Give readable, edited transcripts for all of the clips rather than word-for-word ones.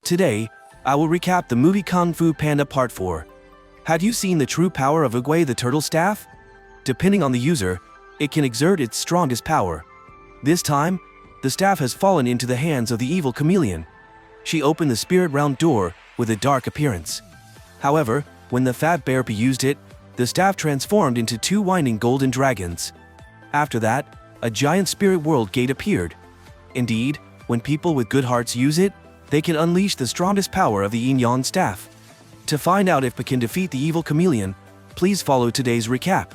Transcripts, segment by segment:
Today, I will recap the movie Kung Fu Panda Part 4. Had you seen the true power of Oogway the turtle staff? Depending on the user, it can exert its strongest power. This time, the staff has fallen into the hands of the evil chameleon. She opened the spirit realm door with a dark appearance. However, when the fat bear used it, the staff transformed into two winding golden dragons. After that, a giant spirit world gate appeared. Indeed, when people with good hearts use it, they can unleash the strongest power of the yin-yang staff. To find out if Pa can defeat the evil chameleon, please follow today's recap.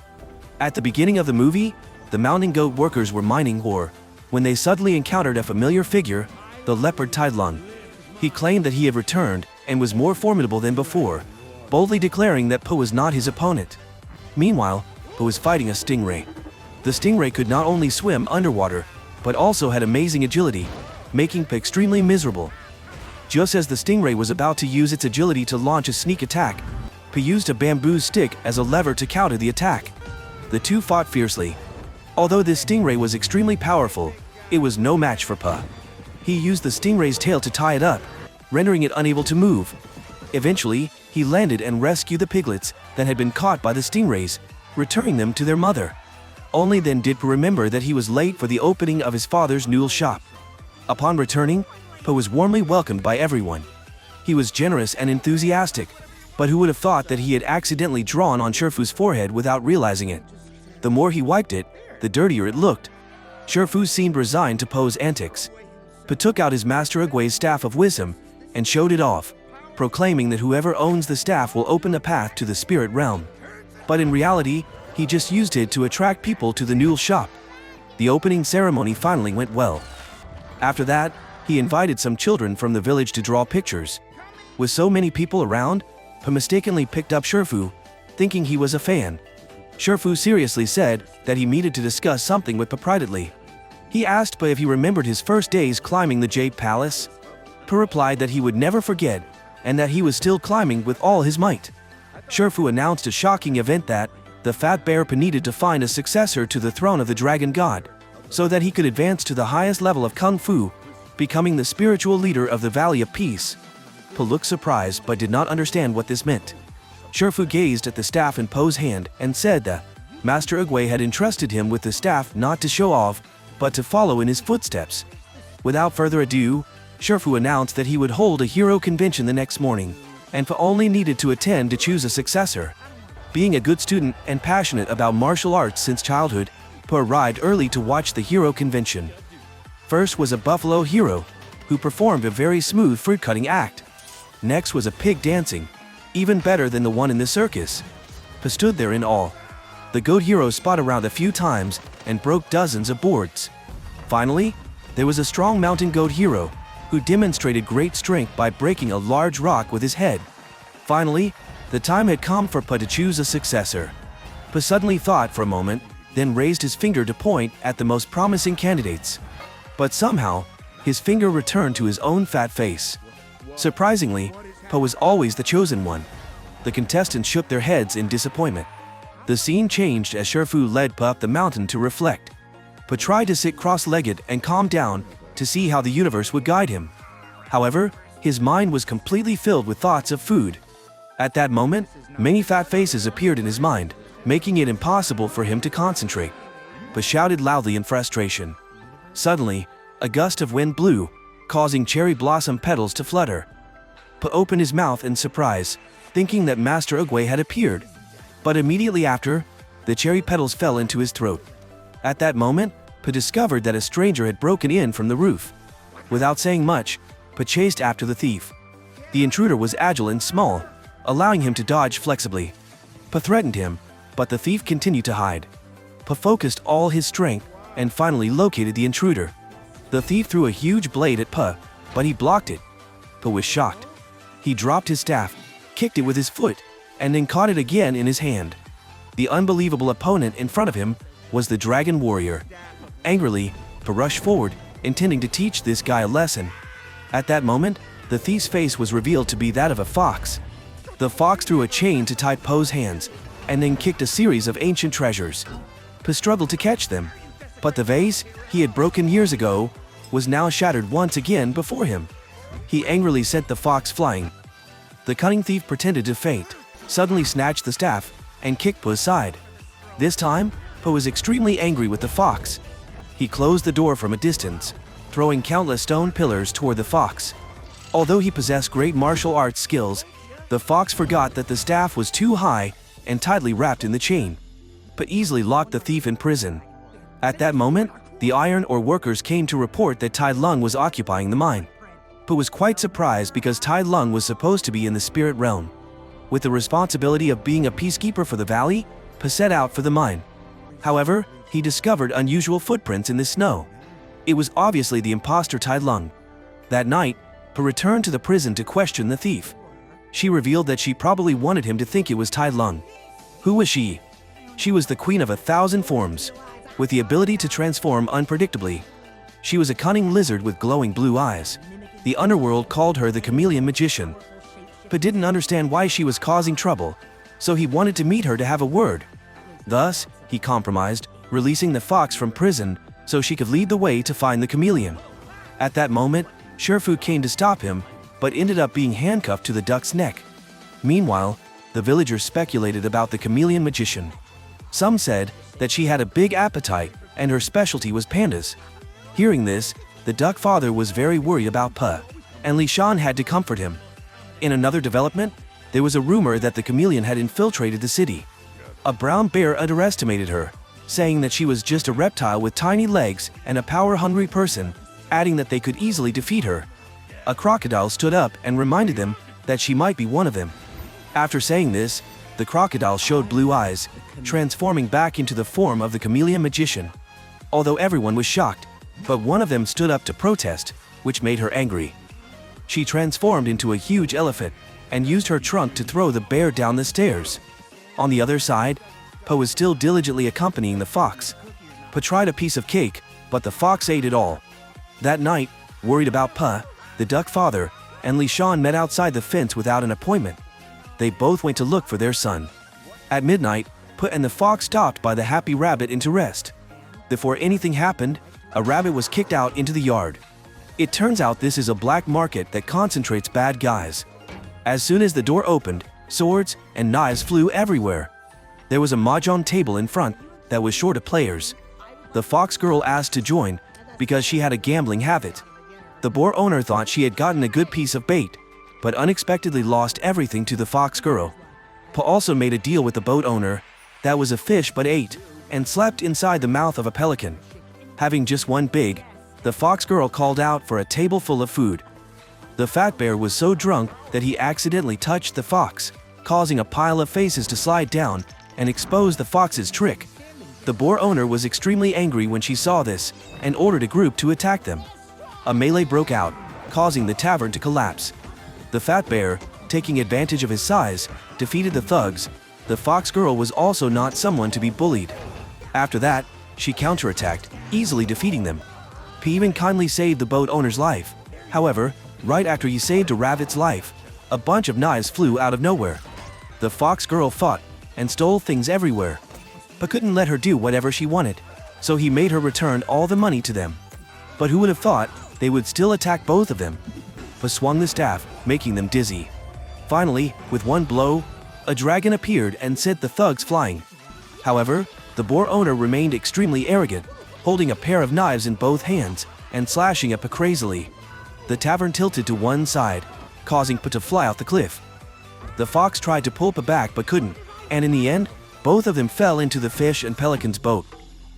At the beginning of the movie, the mountain goat workers were mining ore, when they suddenly encountered a familiar figure, the leopard Taidlung. He claimed that he had returned and was more formidable than before, boldly declaring that Pa was not his opponent. Meanwhile, Pa was fighting a stingray. The stingray could not only swim underwater, but also had amazing agility, making Pa extremely miserable. Just as the stingray was about to use its agility to launch a sneak attack, Pa used a bamboo stick as a lever to counter the attack. The two fought fiercely. Although this stingray was extremely powerful, it was no match for Pa. He used the stingray's tail to tie it up, rendering it unable to move. Eventually, he landed and rescued the piglets that had been caught by the stingrays, returning them to their mother. Only then did Pa remember that he was late for the opening of his father's noodle shop. Upon returning, Pa was warmly welcomed by everyone. He was generous and enthusiastic, but who would have thought that he had accidentally drawn on Shifu's forehead without realizing it? The more he wiped it, the dirtier it looked. Shifu seemed resigned to Pa's antics. Pa took out his master Oogway's staff of wisdom and showed it off, proclaiming that whoever owns the staff will open a path to the spirit realm. But in reality, he just used it to attract people to the noodle shop. The opening ceremony finally went well. After that, he invited some children from the village to draw pictures. With so many people around, Pa mistakenly picked up Shifu, thinking he was a fan. Shifu seriously said that he needed to discuss something with Pa privately. He asked Pa if he remembered his first days climbing the Jade Palace. Pa replied that he would never forget, and that he was still climbing with all his might. Shifu announced a shocking event that the fat bear Pa needed to find a successor to the throne of the dragon god, so that he could advance to the highest level of Kung Fu, becoming the spiritual leader of the Valley of Peace. Pa looked surprised but did not understand what this meant. Shifu gazed at the staff in Pa's hand and said that Master Oogway had entrusted him with the staff not to show off, but to follow in his footsteps. Without further ado, Shifu announced that he would hold a hero convention the next morning, and Pa only needed to attend to choose a successor. Being a good student and passionate about martial arts since childhood, Pa arrived early to watch the hero convention. First was a buffalo hero, who performed a very smooth fruit-cutting act. Next was a pig dancing, even better than the one in the circus. Pa stood there in awe. The goat hero spun around a few times and broke dozens of boards. Finally, there was a strong mountain goat hero, who demonstrated great strength by breaking a large rock with his head. Finally, the time had come for Pa to choose a successor. Pa suddenly thought for a moment, then raised his finger to point at the most promising candidates. But somehow, his finger returned to his own fat face. Surprisingly, Pa was always the chosen one. The contestants shook their heads in disappointment. The scene changed as Shifu led Pa up the mountain to reflect. Pa tried to sit cross-legged and calm down to see how the universe would guide him. However, his mind was completely filled with thoughts of food. At that moment, many fat faces appeared in his mind, making it impossible for him to concentrate. Pa shouted loudly in frustration. Suddenly, a gust of wind blew, causing cherry blossom petals to flutter. Pa opened his mouth in surprise, thinking that Master Oogway had appeared. But immediately after, the cherry petals fell into his throat. At that moment, Pa discovered that a stranger had broken in from the roof. Without saying much, Pa chased after the thief. The intruder was agile and small, allowing him to dodge flexibly. Pa threatened him, but the thief continued to hide. Pa focused all his strength and finally located the intruder. The thief threw a huge blade at Pa, but he blocked it. Pa was shocked. He dropped his staff, kicked it with his foot, and then caught it again in his hand. The unbelievable opponent in front of him was the dragon warrior. Angrily, Pa rushed forward, intending to teach this guy a lesson. At that moment, the thief's face was revealed to be that of a fox. The fox threw a chain to tie Pa's hands, and then kicked a series of ancient treasures. Pa struggled to catch them, but the vase he had broken years ago was now shattered once again before him. He angrily sent the fox flying. The cunning thief pretended to faint, suddenly snatched the staff, and kicked Po aside. This time, Po was extremely angry with the fox. He closed the door from a distance, throwing countless stone pillars toward the fox. Although he possessed great martial arts skills, the fox forgot that the staff was too high and tightly wrapped in the chain, but easily locked the thief in prison. At that moment, the iron ore workers came to report that Tai Lung was occupying the mine. Po was quite surprised because Tai Lung was supposed to be in the spirit realm. With the responsibility of being a peacekeeper for the valley, Po set out for the mine. However, he discovered unusual footprints in the snow. It was obviously the imposter Tai Lung. That night, Po returned to the prison to question the thief. She revealed that she probably wanted him to think it was Tai Lung. Who was she? She was the queen of 1,000 forms, with the ability to transform unpredictably. She was a cunning lizard with glowing blue eyes. The underworld called her the chameleon magician. Po didn't understand why she was causing trouble, so he wanted to meet her to have a word. Thus, he compromised, releasing the fox from prison so she could lead the way to find the chameleon. At that moment, Shifu came to stop him, but ended up being handcuffed to the duck's neck. Meanwhile, the villagers speculated about the chameleon magician. Some said that she had a big appetite and her specialty was pandas. Hearing this, the duck father was very worried about Po, and Li Shan had to comfort him. In another development, there was a rumor that the chameleon had infiltrated the city. A brown bear underestimated her, saying that she was just a reptile with tiny legs and a power-hungry person, adding that they could easily defeat her. A crocodile stood up and reminded them that she might be one of them. After saying this, the crocodile showed blue eyes, transforming back into the form of the chameleon magician. Although everyone was shocked, but one of them stood up to protest, which made her angry. She transformed into a huge elephant and used her trunk to throw the bear down the stairs. On the other side, Po was still diligently accompanying the fox. Po tried a piece of cake, but the fox ate it all. That night, worried about Po, the duck father, and Li Shan met outside the fence without an appointment. They both went to look for their son. At midnight, Po and the fox stopped by the happy rabbit into rest. Before anything happened, a rabbit was kicked out into the yard. It turns out this is a black market that concentrates bad guys. As soon as the door opened, swords and knives flew everywhere. There was a mahjong table in front that was short of players. The fox girl asked to join because she had a gambling habit. The boar owner thought she had gotten a good piece of bait, but unexpectedly lost everything to the fox girl. Po also made a deal with the boat owner that was a fish but ate and slept inside the mouth of a pelican. Having just one big, the fox girl called out for a table full of food. The fat bear was so drunk that he accidentally touched the fox, causing a pile of faces to slide down and expose the fox's trick. The boar owner was extremely angry when she saw this and ordered a group to attack them. A melee broke out, causing the tavern to collapse. The fat bear, taking advantage of his size, defeated the thugs. The fox girl was also not someone to be bullied. After that, she counterattacked, easily defeating them. Po even kindly saved the boat owner's life. However, right after he saved a rabbit's life, a bunch of knives flew out of nowhere. The fox girl fought and stole things everywhere, but couldn't let her do whatever she wanted, so he made her return all the money to them. But who would have thought they would still attack both of them? Po swung the staff, making them dizzy. Finally, with one blow, a dragon appeared and sent the thugs flying. However, the boar owner remained extremely arrogant, holding a pair of knives in both hands and slashing at Po crazily. The tavern tilted to one side, causing Po to fly off the cliff. The fox tried to pull Po back but couldn't, and in the end, both of them fell into the fish and pelican's boat.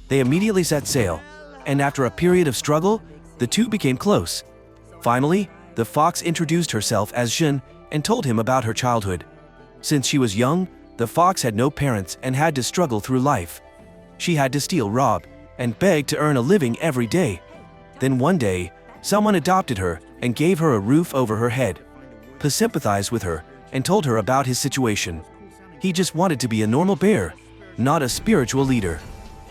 They immediately set sail, and after a period of struggle, the two became close. Finally, the fox introduced herself as Jin and told him about her childhood. Since she was young, the fox had no parents and had to struggle through life. She had to steal, rob, and beg to earn a living every day. Then one day, someone adopted her and gave her a roof over her head. Po sympathized with her and told her about his situation. He just wanted to be a normal bear, not a spiritual leader.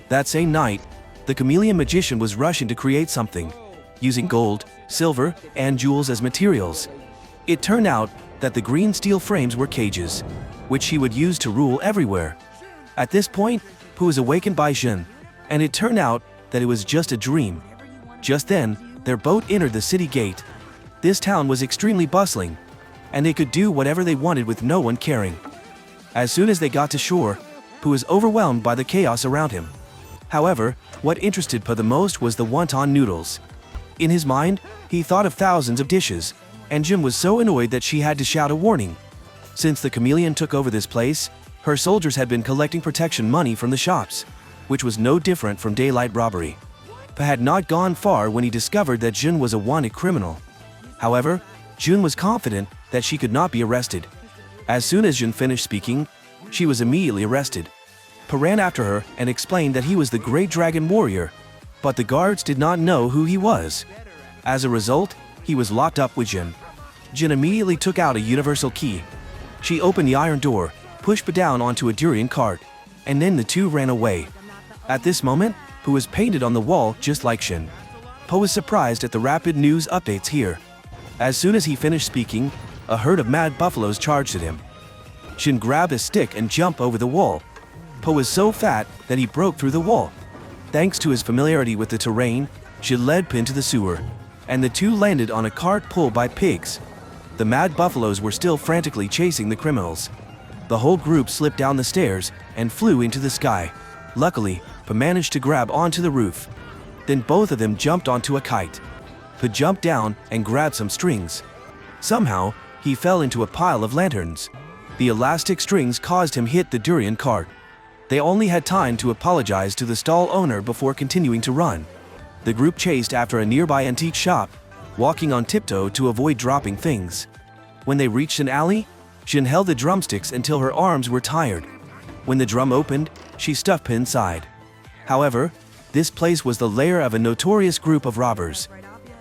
That same night, the chameleon magician was rushing to create something, using gold, silver, and jewels as materials. It turned out that the green steel frames were cages, which he would use to rule everywhere. At this point, Po was awakened by Jin, and it turned out that it was just a dream. Just then, their boat entered the city gate. This town was extremely bustling, and they could do whatever they wanted with no one caring. As soon as they got to shore, Po was overwhelmed by the chaos around him. However, what interested Po the most was the wonton noodles. In his mind, he thought of thousands of dishes, and Jin was so annoyed that she had to shout a warning. Since the chameleon took over this place, her soldiers had been collecting protection money from the shops, which was no different from daylight robbery. Po had not gone far when he discovered that Jin was a wanted criminal. However, Jun was confident that she could not be arrested. As soon as Jin finished speaking, she was immediately arrested. Po ran after her and explained that he was the great dragon warrior, but the guards did not know who he was. As a result, he was locked up with Jin. Jin immediately took out a universal key. She opened the iron door, pushed Po down onto a durian cart, and then the two ran away. At this moment, Po was painted on the wall just like Jin. Po was surprised at the rapid news updates here. As soon as he finished speaking, a herd of mad buffaloes charged at him. Jin grabbed a stick and jumped over the wall. Po was so fat that he broke through the wall. Thanks to his familiarity with the terrain, Jin led Po into the sewer, and the two landed on a cart pulled by pigs. The mad buffaloes were still frantically chasing the criminals. The whole group slipped down the stairs and flew into the sky. Luckily, Po managed to grab onto the roof. Then both of them jumped onto a kite. Po jumped down and grabbed some strings. Somehow, he fell into a pile of lanterns. The elastic strings caused him hit the durian cart. They only had time to apologize to the stall owner before continuing to run. The group chased after a nearby antique shop, walking on tiptoe to avoid dropping things. When they reached an alley, Jin held the drumsticks until her arms were tired. When the drum opened, she stuffed Po inside. However, this place was the lair of a notorious group of robbers.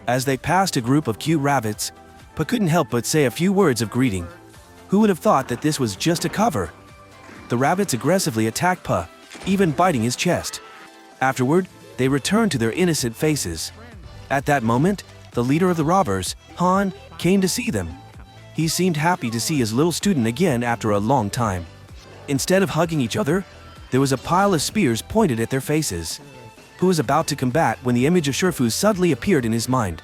As they passed a group of cute rabbits, Po couldn't help but say a few words of greeting. Who would have thought that this was just a cover? The rabbits aggressively attacked Po, even biting his chest. Afterward, they returned to their innocent faces. At that moment, the leader of the robbers, Han, came to see them. He seemed happy to see his little student again after a long time. Instead of hugging each other, there was a pile of spears pointed at their faces. Po was about to combat when the image of Shifu suddenly appeared in his mind.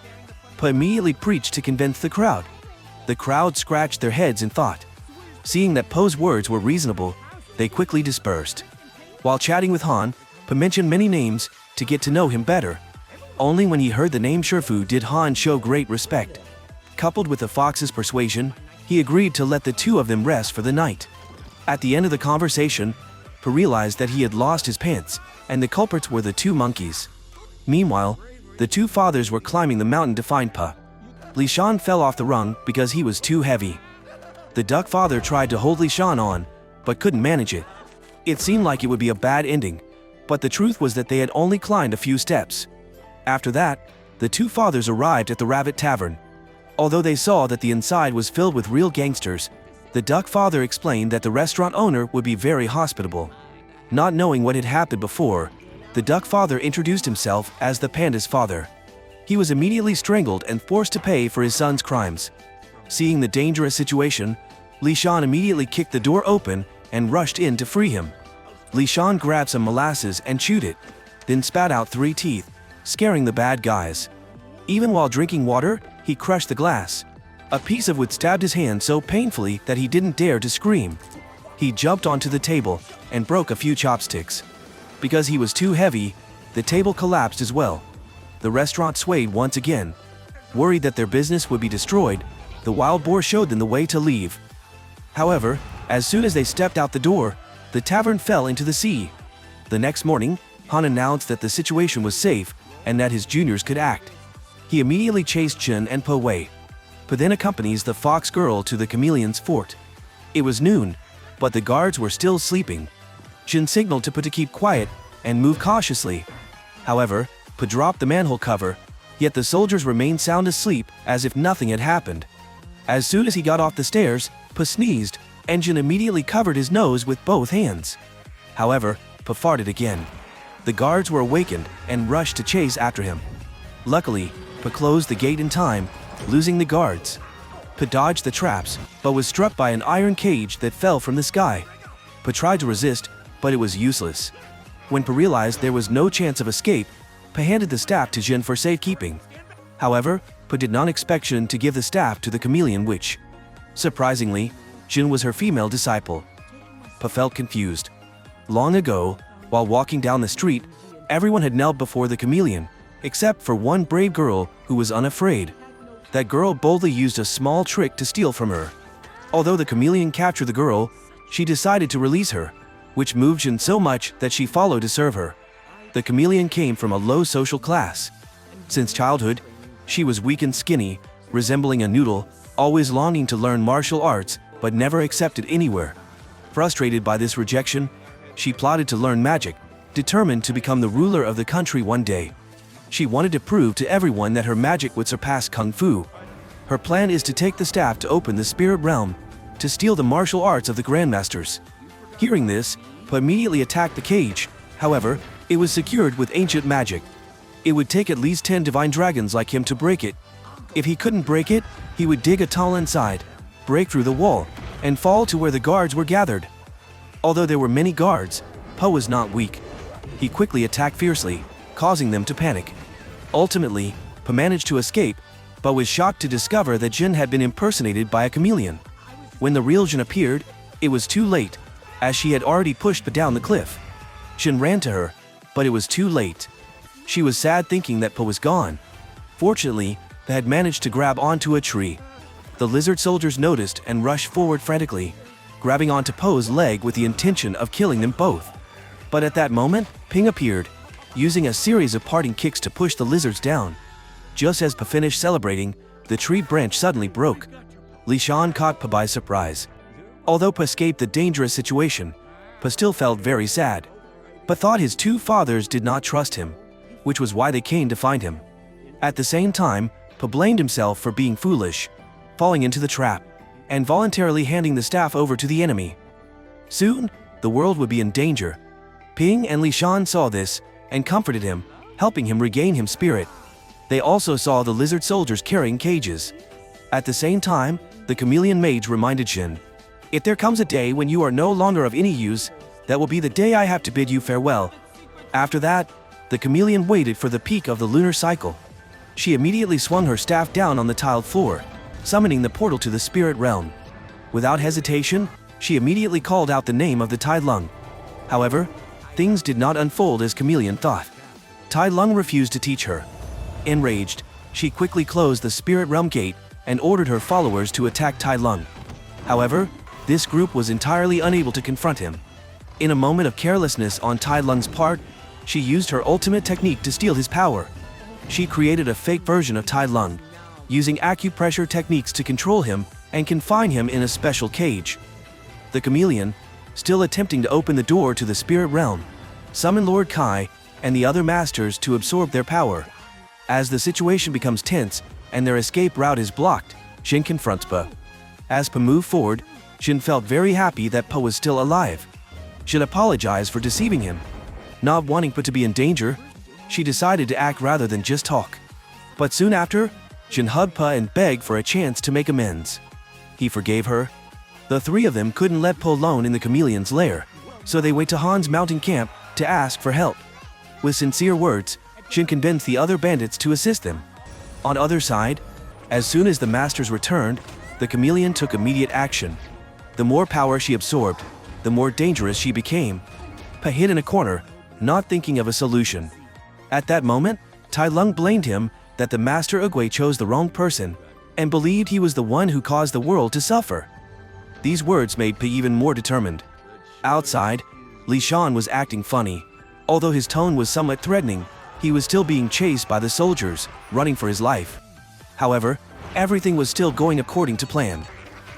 Po immediately preached to convince the crowd. The crowd scratched their heads in thought. Seeing that Po's words were reasonable, they quickly dispersed. While chatting with Han, Po mentioned many names to get to know him better. Only when he heard the name Shifu did Han show great respect. Coupled with the fox's persuasion, he agreed to let the two of them rest for the night. At the end of the conversation, Po realized that he had lost his pants, and the culprits were the two monkeys. Meanwhile, the two fathers were climbing the mountain to find Po. Li Shan fell off the rung because he was too heavy. The duck father tried to hold Li Shan on, but couldn't manage it. It seemed like it would be a bad ending, but the truth was that they had only climbed a few steps. After that, the two fathers arrived at the Rabbit Tavern. Although they saw that the inside was filled with real gangsters, the duck father explained that the restaurant owner would be very hospitable. Not knowing what had happened before, the duck father introduced himself as the panda's father. He was immediately strangled and forced to pay for his son's crimes. Seeing the dangerous situation, Li Shan immediately kicked the door open and rushed in to free him. Li Shan grabbed some molasses and chewed it, then spat out 3 teeth, scaring the bad guys. Even while drinking water, he crushed the glass. A piece of wood stabbed his hand so painfully that he didn't dare to scream. He jumped onto the table and broke a few chopsticks. Because he was too heavy, the table collapsed as well. The restaurant swayed once again. Worried that their business would be destroyed, the wild boar showed them the way to leave. However, as soon as they stepped out the door, the tavern fell into the sea. The next morning, Han announced that the situation was safe and that his juniors could act. He immediately chased Jin and Po away. Po then accompanies the fox girl to the chameleon's fort. It was noon, but the guards were still sleeping. Jin signaled to Po to keep quiet and move cautiously. However, Po dropped the manhole cover, yet the soldiers remained sound asleep as if nothing had happened. As soon as he got off the stairs, Po sneezed, and Jin immediately covered his nose with both hands. However, Po farted again. The guards were awakened and rushed to chase after him. Luckily, Po closed the gate in time, losing the guards. Po dodged the traps, but was struck by an iron cage that fell from the sky. Po tried to resist, but it was useless. When Po realized there was no chance of escape, Po handed the staff to Jin for safekeeping. However, but did not expect Jin to give the staff to the chameleon witch. Surprisingly, Jin was her female disciple. Pa felt confused. Long ago, while walking down the street, everyone had knelt before the chameleon, except for one brave girl who was unafraid. That girl boldly used a small trick to steal from her. Although the chameleon captured the girl, she decided to release her, which moved Jin so much that she followed to serve her. The chameleon came from a low social class. Since childhood, she was weak and skinny, resembling a noodle, always longing to learn martial arts but never accepted anywhere. Frustrated by this rejection, she plotted to learn magic, determined to become the ruler of the country one day. She wanted to prove to everyone that her magic would surpass Kung Fu. Her plan is to take the staff to open the spirit realm, to steal the martial arts of the grandmasters. Hearing this, Pa immediately attacked the cage. However, it was secured with ancient magic. It would take at least 10 divine dragons like him to break it. If he couldn't break it, he would dig a tunnel inside, break through the wall, and fall to where the guards were gathered. Although there were many guards, Pa was not weak. He quickly attacked fiercely, causing them to panic. Ultimately, Pa managed to escape, but was shocked to discover that Jin had been impersonated by a chameleon. When the real Jin appeared, it was too late, as she had already pushed Pa down the cliff. Jin ran to her, but it was too late. She was sad thinking that Pa was gone. Fortunately, Pa had managed to grab onto a tree. The lizard soldiers noticed and rushed forward frantically, grabbing onto Po's leg with the intention of killing them both. But at that moment, Ping appeared, using a series of parting kicks to push the lizards down. Just as Pa finished celebrating, the tree branch suddenly broke. Li Shan caught Pa by surprise. Although Pa escaped the dangerous situation, Pa still felt very sad. Pa thought his two fathers did not trust him, which was why they came to find him. At the same time, Pa blamed himself for being foolish, falling into the trap, and voluntarily handing the staff over to the enemy. Soon, the world would be in danger. Ping and Li Shan saw this and comforted him, helping him regain his spirit. They also saw the lizard soldiers carrying cages. At the same time, the chameleon mage reminded Jin, "If there comes a day when you are no longer of any use, that will be the day I have to bid you farewell." After that, the chameleon waited for the peak of the lunar cycle. She immediately swung her staff down on the tiled floor, summoning the portal to the spirit realm. Without hesitation, she immediately called out the name of the Tai Lung. However, things did not unfold as chameleon thought. Tai Lung refused to teach her. Enraged, she quickly closed the spirit realm gate and ordered her followers to attack Tai Lung. However, this group was entirely unable to confront him. In a moment of carelessness on Tai Lung's part, she used her ultimate technique to steal his power. She created a fake version of Tai Lung, using acupressure techniques to control him and confine him in a special cage. The chameleon, still attempting to open the door to the spirit realm, summoned Lord Kai and the other masters to absorb their power. As the situation becomes tense and their escape route is blocked, Jin confronts Pa. As Pa moved forward, Jin felt very happy that Pa was still alive. Jin apologized for deceiving him. Not wanting Pa to be in danger, she decided to act rather than just talk. But soon after, Jin hugged Pa and begged for a chance to make amends. He forgave her. The three of them couldn't let Pa alone in the chameleon's lair, so they went to Han's mountain camp to ask for help. With sincere words, Jin convinced the other bandits to assist them. On the other side, as soon as the masters returned, the chameleon took immediate action. The more power she absorbed, the more dangerous she became. Pa hid in a corner, not thinking of a solution. At that moment, Tai Lung blamed him that the Master Oogway chose the wrong person and believed he was the one who caused the world to suffer. These words made Pa even more determined. Outside, Li Shan was acting funny. Although his tone was somewhat threatening, he was still being chased by the soldiers, running for his life. However, everything was still going according to plan.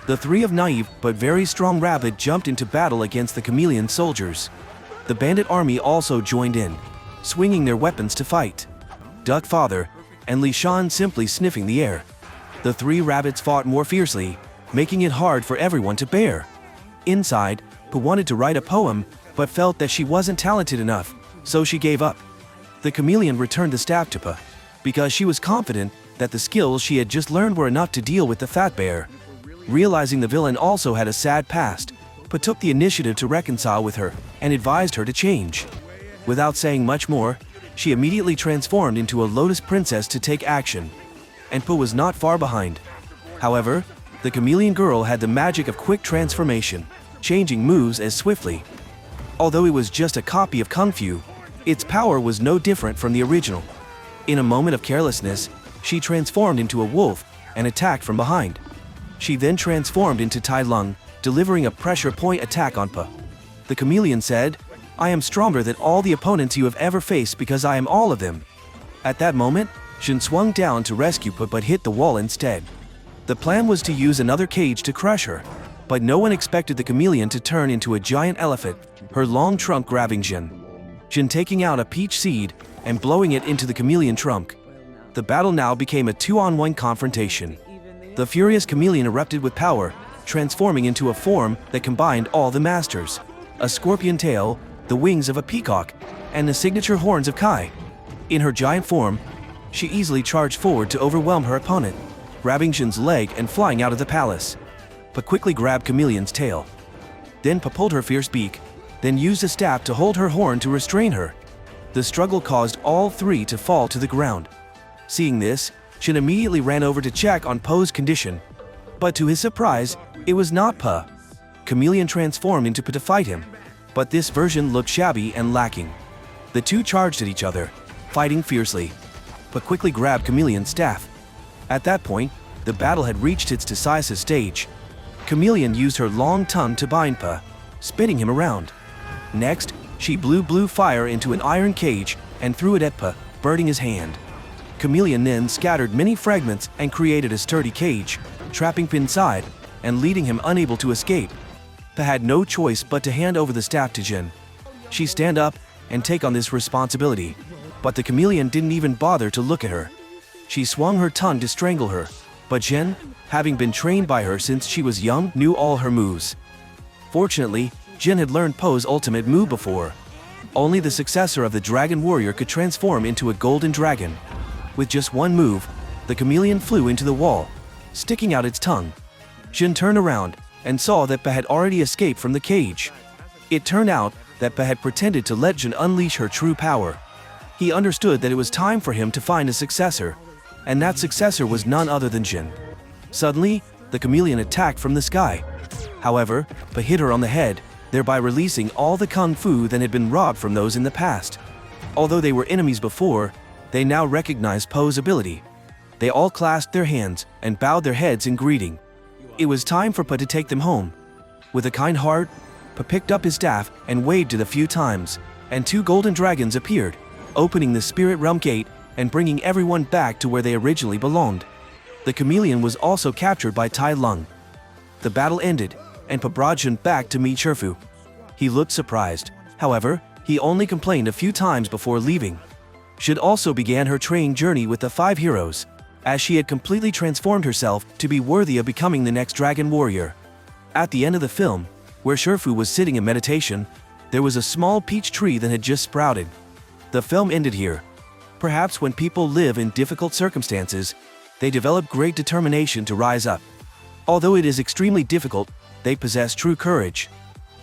The three of naive but very strong rabbit jumped into battle against the chameleon soldiers. The bandit army also joined in, swinging their weapons to fight. Duck Father and Li Shan simply sniffing the air. The three rabbits fought more fiercely, making it hard for everyone to bear. Inside, Pa wanted to write a poem, but felt that she wasn't talented enough, so she gave up. The chameleon returned the staff to Pa, because she was confident that the skills she had just learned were enough to deal with the fat bear. Realizing the villain also had a sad past, Pa took the initiative to reconcile with her and advised her to change. Without saying much more, she immediately transformed into a lotus princess to take action. and Po was not far behind. However, the chameleon girl had the magic of quick transformation, changing moves as swiftly. Although it was just a copy of Kung Fu, its power was no different from the original. In a moment of carelessness, she transformed into a wolf and attacked from behind. She then transformed into Tai Lung, delivering a pressure point attack on Po. The chameleon said, "I am stronger than all the opponents you have ever faced because I am all of them." At that moment, Jin swung down to rescue Po but hit the wall instead. The plan was to use another cage to crush her, but no one expected the chameleon to turn into a giant elephant, her long trunk grabbing Jin. Jin taking out a peach seed and blowing it into the chameleon trunk. The battle now became a 2-on-1 confrontation. The furious chameleon erupted with power, transforming into a form that combined all the masters: a scorpion tail, the wings of a peacock, and the signature horns of Kai. In her giant form, she easily charged forward to overwhelm her opponent, grabbing Jin's leg and flying out of the palace. Po quickly grabbed Chameleon's tail. Then Po pulled her fierce beak, then used a staff to hold her horn to restrain her. The struggle caused all three to fall to the ground. Seeing this, Jin immediately ran over to check on Po's condition. But to his surprise, it was not Po. Chameleon transformed into Po to fight him, but this version looked shabby and lacking. The two charged at each other, fighting fiercely. Po quickly grabbed Chameleon's staff. At that point, the battle had reached its decisive stage. Chameleon used her long tongue to bind Po, spinning him around. Next, she blew blue fire into an iron cage and threw it at Po, burning his hand. Chameleon then scattered many fragments and created a sturdy cage, trapping Po inside and leaving him unable to escape. Po had no choice but to hand over the staff to Jin. She stand up and take on this responsibility, but the chameleon didn't even bother to look at her. She swung her tongue to strangle her, but Jin, having been trained by her since she was young, knew all her moves. Fortunately, Jin had learned Po's ultimate move before. Only the successor of the Dragon Warrior could transform into a golden dragon. With just one move, the chameleon flew into the wall, sticking out its tongue. Jin turned around and saw that Po had already escaped from the cage. It turned out that Po had pretended to let Jin unleash her true power. He understood that it was time for him to find a successor, and that successor was none other than Jin. Suddenly, the chameleon attacked from the sky. However, Po hit her on the head, thereby releasing all the kung fu that had been robbed from those in the past. Although they were enemies before, they now recognized Po's ability. They all clasped their hands and bowed their heads in greeting. It was time for Po to take them home. With a kind heart, Po picked up his staff and waved it a few times, and two golden dragons appeared, opening the spirit realm gate and bringing everyone back to where they originally belonged. The chameleon was also captured by Tai Lung. The battle ended, and Po brought Jin back to meet Shifu. He looked surprised. However, he only complained a few times before leaving. Jin also began her training journey with the 5 heroes, as she had completely transformed herself to be worthy of becoming the next Dragon Warrior. At the end of the film, where Shifu was sitting in meditation, there was a small peach tree that had just sprouted. The film ended here. Perhaps when people live in difficult circumstances, they develop great determination to rise up. Although it is extremely difficult, they possess true courage.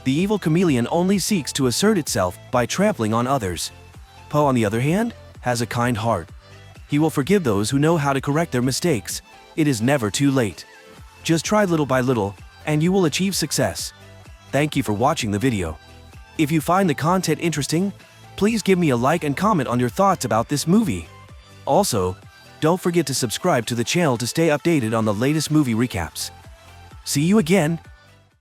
The evil chameleon only seeks to assert itself by trampling on others. Po, on the other hand, has a kind heart. He will forgive those who know how to correct their mistakes. It is never too late. Just try little by little, and you will achieve success. Thank you for watching the video. If you find the content interesting, please give me a like and comment on your thoughts about this movie. Also, don't forget to subscribe to the channel to stay updated on the latest movie recaps. See you again!